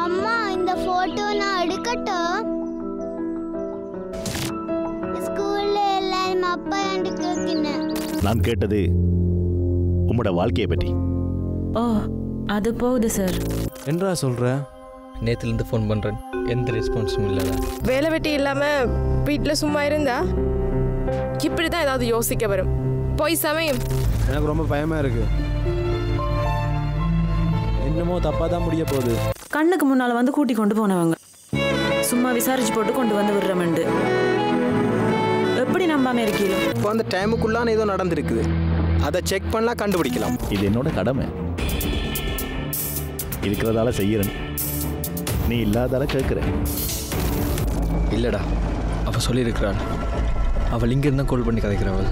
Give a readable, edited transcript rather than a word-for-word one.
அம்மா இந்த போட்டோ நான் எடுக்கட்டும்? ஸ்கூல்ல எல்லாரும் அப்பா என்று கேட்கினேன். நான் கேட்டது உம்மோட வாழ்க்கையை பற்றி. ஓ அது போகுது சார். என்னடா சொல்ற? நேற்றுலேருந்து ஃபோன் பண்ணுறேன், எந்த ரெஸ்பான்ஸும் இல்லைடா. வேலை வெட்டி இல்லாமல் வீட்டில் சும்மா இருந்தா இப்படி தான் ஏதாவது யோசிக்க வரும். போய் சமயம் எனக்கு ரொம்ப பயமா இருக்கு. என்னமோ தப்பா தான் முடிய போகுது. கண்ணுக்கு முன்னால் வந்து கூட்டி கொண்டு போனவங்க சும்மா விசாரிச்சு போட்டு கொண்டு வந்து விடுறமெண்டு எப்படி நம்பாம இருக்கீங்க? இப்போ அந்த டைமுக்குள்ளான ஏதோ நடந்திருக்குது, அதை செக் பண்ணலாம், கண்டுபிடிக்கலாம். இது என்னோட கடமை. இருக்கிறதால செய்யறேன், நீ இல்லாதால கேட்குற. இல்லைடா, அவள் சொல்லியிருக்கிறாள். அவள் இங்கே இருந்தால் கால் பண்ணி கதைக்கிறவள்.